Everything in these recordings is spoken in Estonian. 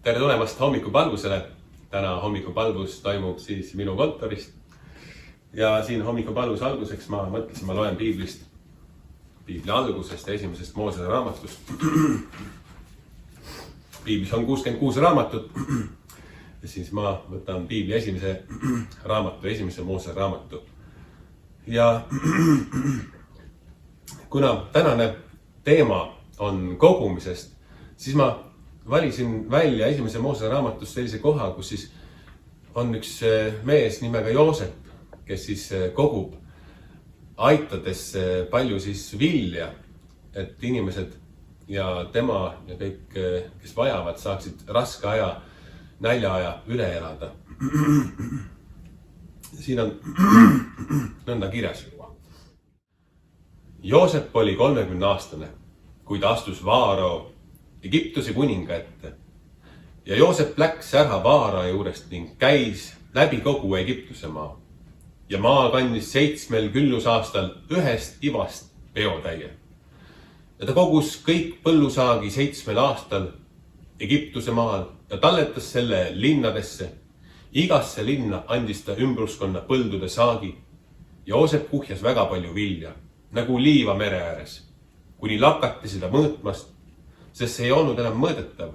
Tere tulemast hommikupalvusele. Täna hommikupalvus toimub siis minu kontorist. Ja siin hommikupalvuse alguseks ma mõtlesin, ma loen piiblist, piibli algusest ja esimesest Moosese raamatust. Piiblis on 66 raamatut. Ja siis ma võtan piibli esimese raamatu, esimese Moosese raamatu. Ja kuna tänane teema on kogumisest, siis ma valisin välja esimese Moosese raamatust sellise koha, kus siis on üks mees nimega Joosep, kes siis kogub, aitades palju siis vilja, et inimesed ja tema ja kõik, kes vajavad, saaksid raske aja, näljaaja üle elada. Siin on nõnda kirjas. Joosep oli 30-aastane, kui ta astus Vaarao Egiptuse kuninga ette. Ja Joosep läks ära Vaara juurest ning käis läbi kogu Egiptuse maa. Ja maa kandis 7 küllusaastal ühest ivast peotäie. Ja ta kogus kõik põllusaagi 7 aastal Egiptuse maal ja talletas selle linnadesse. Igasse linna andis ta ümbruskonna põldude saagi. Joosep kuhjas väga palju vilja, nagu liiva mere ääres, kuni lakati seda mõõtmast, sest see ei olnud enam mõõdetav.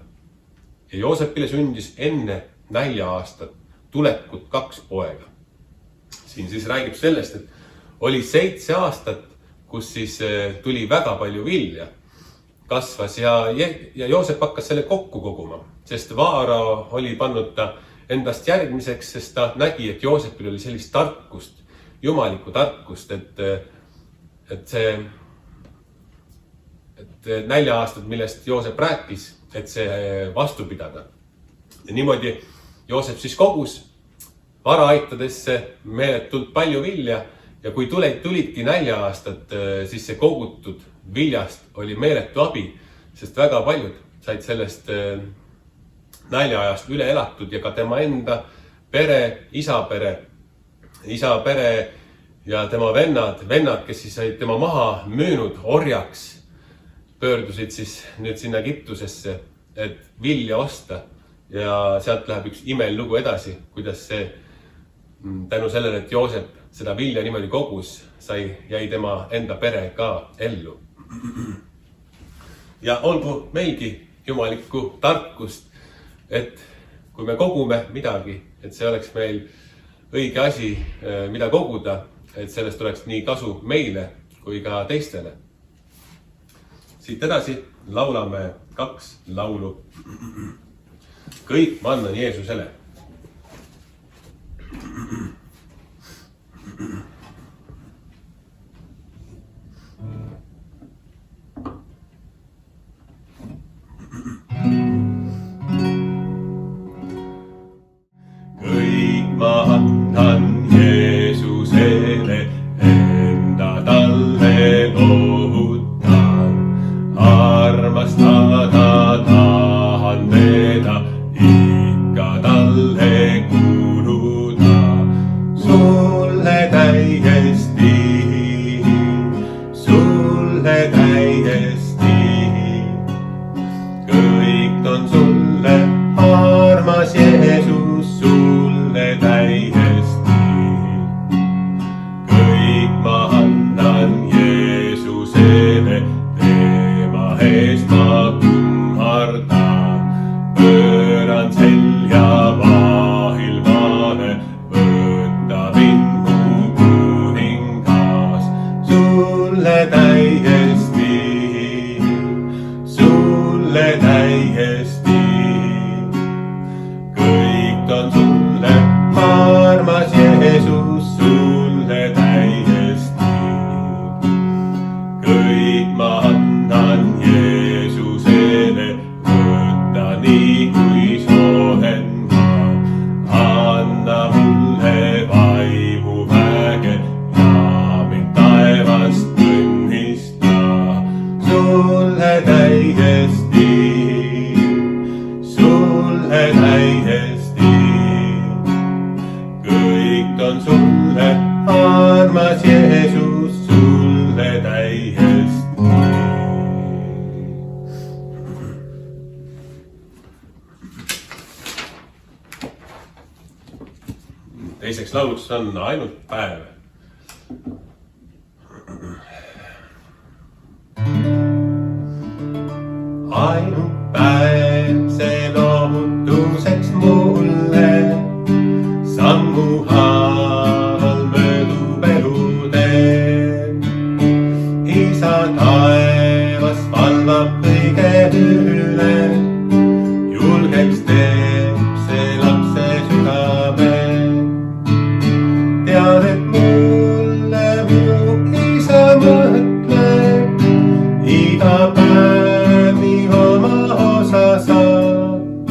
Ja Joosepile sündis enne nälja-aastat tulekut 2 poega. Siin siis räägib sellest, et oli 7 aastat, kus siis tuli väga palju vilja, kasvas ja Joosep hakkas selle kokku koguma, sest Vaara oli pannud ta endast järgmiseks, sest ta nägi, et Joosepil oli sellist tarkust, jumalikku tarkust, et nälja-aastad, millest Joosep rääkis, et see vastu pidada. Ja niimoodi Joosep siis kogus varaaitadesse meeletult palju vilja ja kui tulidki nälja-aastad, siis see kogutud viljast oli meeletu abi, sest väga paljud said sellest näljaajast üle elatud ja ka tema enda pere, isa pere ja tema vennad, kes siis said tema maha müünud orjaks, pöördusid siis nüüd sinna Egiptusesse, et vilja osta ja sealt läheb üks imelugu edasi, kuidas see tänu sellele, et Joosep seda vilja niimoodi kogus, jäi tema enda pere ka ellu. Ja olgu meilgi jumalikku tarkust, et kui me kogume midagi, et see oleks meil õige asi, mida koguda, et sellest oleks nii kasu meile kui ka teistele. Siit edasi laulame 2 laulu. Kõik ma annan Jeesusele. Kõik ma annan Jeesusele, enda talle loovutan. Armastada tahan teda, ikka talle kuuluda. Sulle täiesti, kõik on sulle, armas Jeesus, sulle täiesti. Kõik ma annan Jeesusele, tema eest ma kummardan. Pööran selja maailmale, võtta mind mu kuningas. Sulle täiesti, kõik on sulle, armas Jeesus, sulle täiesti. Kõik ma annan Jeesusele, võtta nii kui soohen ma. Anna mulle vaimu väge ja mind taevast õnnista. Sulle täiesti, kõik on sulle, armas Jeesus, sulle täiesti. teiseks lauluks on Ainult päev. Ainult päev see lohutuseks mulle, sammu haaval möödub elutee. Isa taevas valvab kõige üle, julgeks teeb see lapse südame. Tean, et mulle minu isa mõtleb, iga päev nii oma osa saab.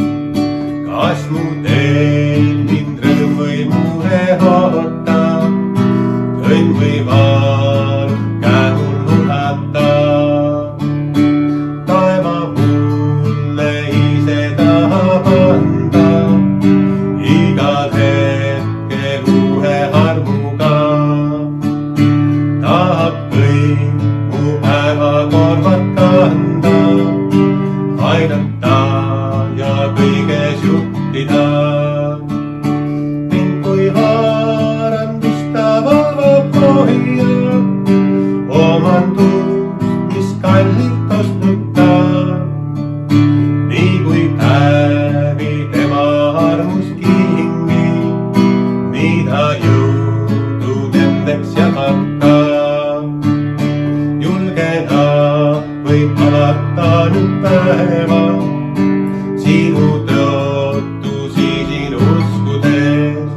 Kas mu teed mind rõõm või mure ootab, õnn või vaal käe mul ulatab. Taeva mulle ise tahab anda, igal hetkel uue armuga. Tahab kõik mu päevakorvad kanda, aidata ja kõiges juhtida. Mind kui haaran musta valvab hoia, omandust, mis kallilt ostnud ta. Nii kui päevi tema armus kingi, nii ta jõudu nendeks jagab ka. Julgena võib alata nüüd päeva, sinu tõotusi siin uskudes.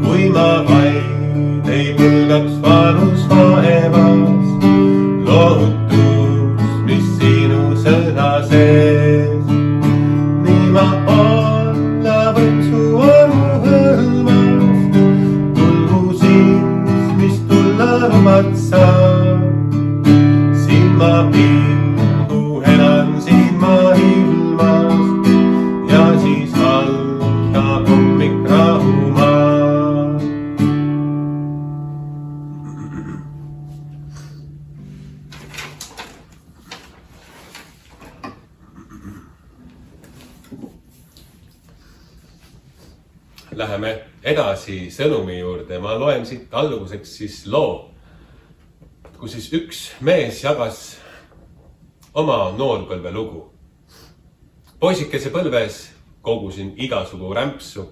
Kui ma vaid ei põlgaks vanus vaevas, lohutus, mis sinu sõna sees. Nii ma olla võin su armu hõlmas, tulgu siis, mis tulla lubad sa. Siin ma pilgu elan siin ma ilmas ja siis algab hommik rahumaal. Läheme edasi sõnumi juurde. Ma loen siit alguseks siis loo, kus siis üks mees jagas oma noorpõlve lugu. Poisikese põlves kogusin igasugu rämpsu.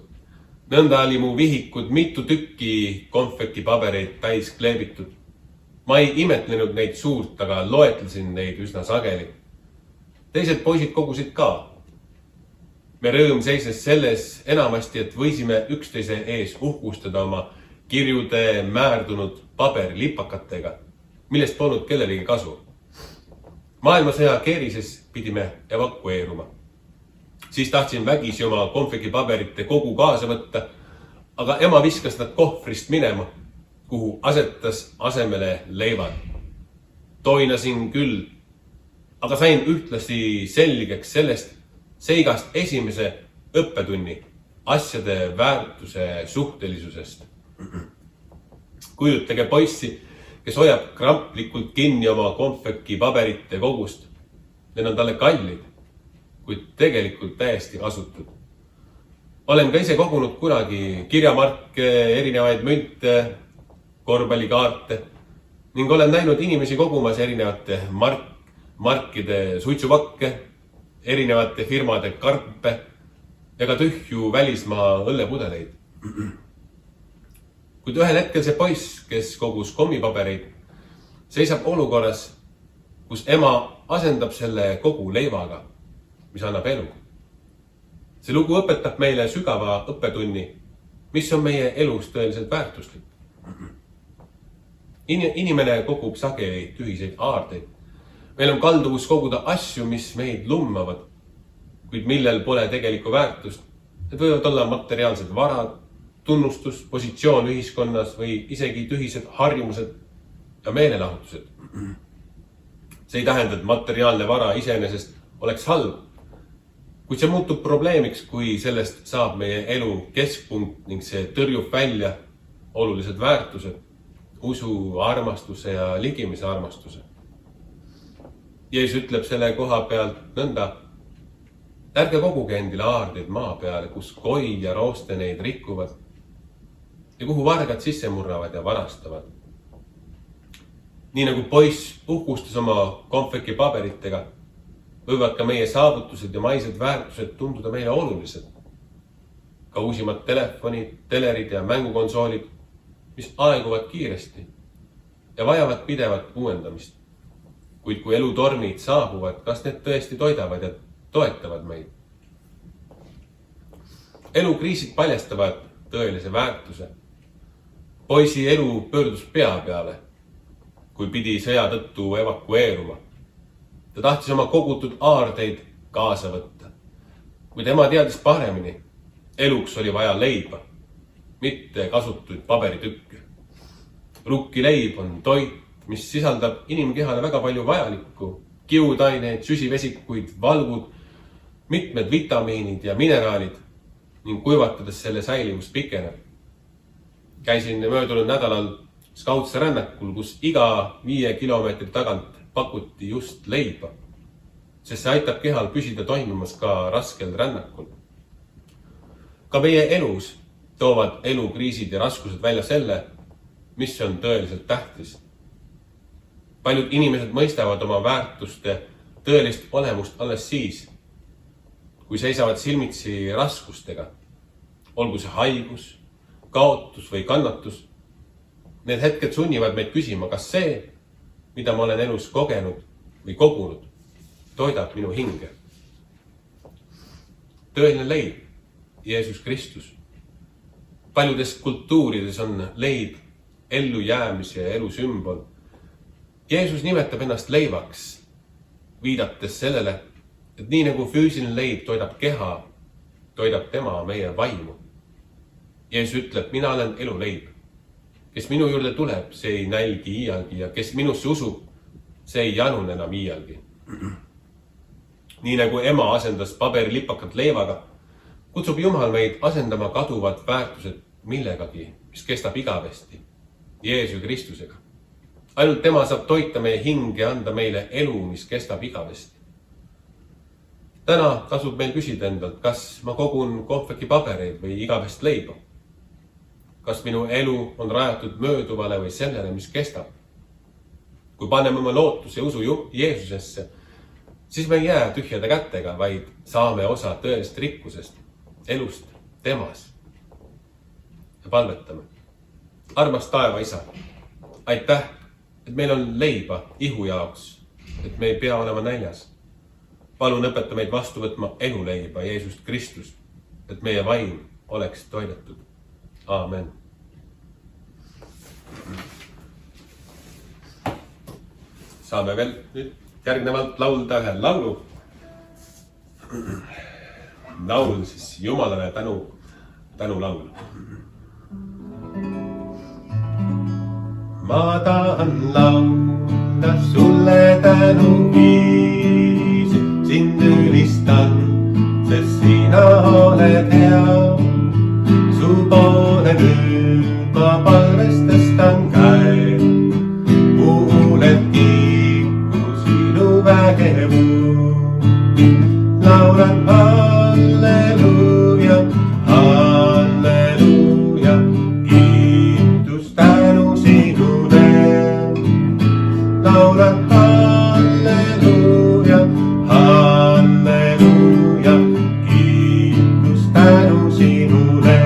Nõnda oli mu vihikud mitu tükki konfekipabereid täis kleebitud. Ma ei imetlenud neid suurt, aga loetlesin neid üsna sageli. Teised poisid kogusid ka. Me rõõm seisnes selles enamasti, et võisime üksteise ees uhkustada oma kirjude määrdunud paberilipakatega, millest polnud kellelegi kasu. Maailmasõja keerises pidime evakueeruma. Siis tahtsin vägisi oma konfekipaberite kogu kaasa võtta, aga ema viskas nad kohvrist minema, kuhu asetas asemele leivad. Toinasin küll, aga sain ühtlasi selgeks sellest seigast esimese õppetunni asjade väärtuse suhtelisusest. Kujutage poissi, kes hoiab kramplikult kinni oma konfekipaberite kogust. Need on talle kallid, kuid tegelikult täiesti kasutud. Olen ka ise kogunud kunagi kirjamarke, erinevaid münte, korvpallikaarte ning olen näinud inimesi kogumas erinevate markide suitsupakke, erinevate firmade karpe ja ka tühju välismaa õllepudeleid. Kuid ühel hetkel see poiss, kes kogus kommipabereid, seisab olukorras, kus ema asendab selle kogu leivaga, mis annab elu. See lugu õpetab meile sügava õppetunni, mis on meie elus tõeliselt väärtuslik. Inimene kogub sageli tühiseid aardeid. Meil on kalduvus koguda asju, mis meid lummavad, kuid millel pole tegelikku väärtust. Need võivad olla materiaalsed varad, tunnustus, positsioon ühiskonnas või isegi tühised harjumused ja meelelahutused. See ei tähenda, et materiaalne vara iseenesest oleks halb, kuid see muutub probleemiks, kui sellest saab meie elu keskpunkt ning see tõrjub välja olulised väärtused, usu, armastuse ja ligimise armastuse. Jeesus ütleb selle koha pealt nõnda: ärge koguge endile aardeid maa peale, kus koi ja rooste neid rikuvad ja kuhu vargad sisse murravad ja varastavad. Nii nagu poiss uhkustas oma konfeki paberitega, võivad ka meie saavutused ja maised väärtused tunduda meile olulised. Ka uusimad telefonid, telerid ja mängukonsoolid, mis aeguvad kiiresti ja vajavad pidevat uuendamist. Kuid kui elutormid saabuvad, kas need tõesti toidavad ja toetavad meid? Elukriisid paljastavad tõelise väärtuse. Poisi elu pöördus pea peale, kui pidi sõja tõttu evakueeruma. Ta tahtis oma kogutud aardeid kaasa võtta. Kui tema teadis paremini, eluks oli vaja leiba, mitte kasutuid paberitükke. Rukkileib on toit, mis sisaldab inimkehale väga palju vajalikku, kiudaineid, süsivesikuid, valgud, mitmed vitamiinid ja mineraalid ning kuivatades selle säilivus pikeneb. Käisin möödunud nädalal skautse rännakul, kus iga 5 kilomeetri tagant pakuti just leiba, sest see aitab kehal püsida toimimas ka raskel rännakul. Ka meie elus toovad elukriisid ja raskused välja selle, mis on tõeliselt tähtis. Paljud inimesed mõistavad oma väärtuste tõelist olemust alles siis, kui seisavad silmitsi raskustega, olgu see haigus, kaotus või kannatus. Need hetked sunnivad meid küsima, kas see, mida ma olen elus kogenud või kogunud, toidab minu hinge. Tõeline leib, Jeesus Kristus. Paljudes kultuurides on leib ellujäämise ja elu sümbol. Jeesus nimetab ennast leivaks, viidates sellele, et nii nagu füüsiline leib toidab keha, toidab tema meie vaimu. Jeesus ütleb, mina olen eluleib. Kes minu juurde tuleb, see ei nälgi iialgi ja kes minusse usub, see ei janun enam iialgi. Nii nagu ema asendas paberilipakat leivaga, kutsub Jumal meid asendama kaduvad väärtused millegagi, mis kestab igavesti, Jeesuse Kristusega. Ainult tema saab toita meie hinge ja anda meile elu, mis kestab igavesti. Täna tasub meil küsida endalt, kas ma kogun konfeki pabereid või igavest leiba. Kas minu elu on rajatud mööduvale või sellele, mis kestab? Kui paneme oma lootuse ja usu Jeesusesse, siis me ei jää tühjade kätega, vaid saame osa tõelist rikkusest, elust temas. Ja palvetame. Armas taeva isa, aitäh, et meil on leiba ihu jaoks, et me ei pea olema näljas. Palun õpeta meid vastu võtma eluleiba Jeesust Kristust, et meie vaim oleks toidetud. Aamen. Saame veel nüüd järgnevalt laulda ühe laulu. Laul siis Jumalale tänu laul. Ma tahan laulda sulle tänu viisi, sind ülistan, sest sina oled hea. Su poole nüüd ma palvestan käe, kuuled kiiku sinu vägevu. Laulan halleluuja, halleluuja, kiitus tänu sinule. Laulan halleluuja, halleluuja, kiitus tänu sinule.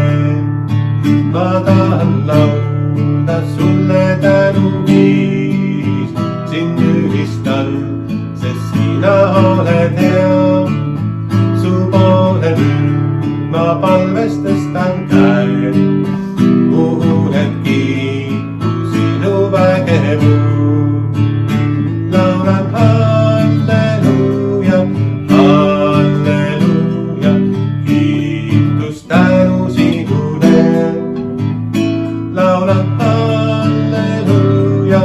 Ma tahan laulda sulle tänu viis, sind ülistan, sest sina oled hea. Su poole nüüd ma palvestan käe, kuuled kiitu sinu vägevu. Laulan halleluuja, halleluuja, kiitus tänu sinule. Laulan halleluuja,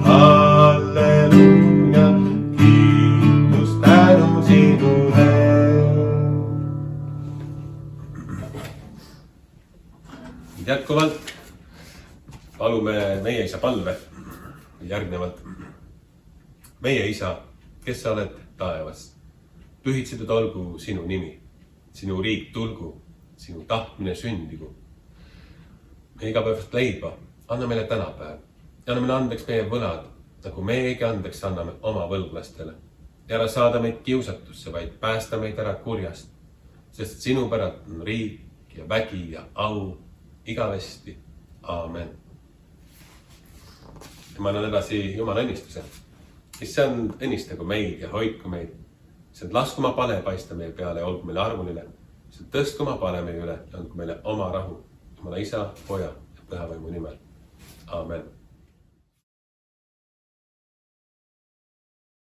halleluuja, kiitus tänu sinule. Jätkuvalt palume meie isa palve järgnevalt. Meie isa, kes sa oled taevas, pühitsetud olgu sinu nimi, sinu riik tulgu, sinu tahtmine sündigu. meie igapäevast leiba, anna meile tänapäev ja anna meile andeks meie võlad, nagu meiegi andeks anname oma võlglastele. Ja ära saada meid kiusatusse, vaid päästa meid ära kurjast, sest sinu päralt on riik ja vägi ja au igavesti. Aamen. Ja ma annan edasi Jumala õnnistuse. Issand, õnnistagu meid ja hoidku meid. Issand, lasku oma pale paista meie peale ja olgu meile armuline. Issand, tõstku oma pale meie üle ja andku meile oma rahu. Jumala Isa, Poja ja Pühavaimu nimel. Aamen.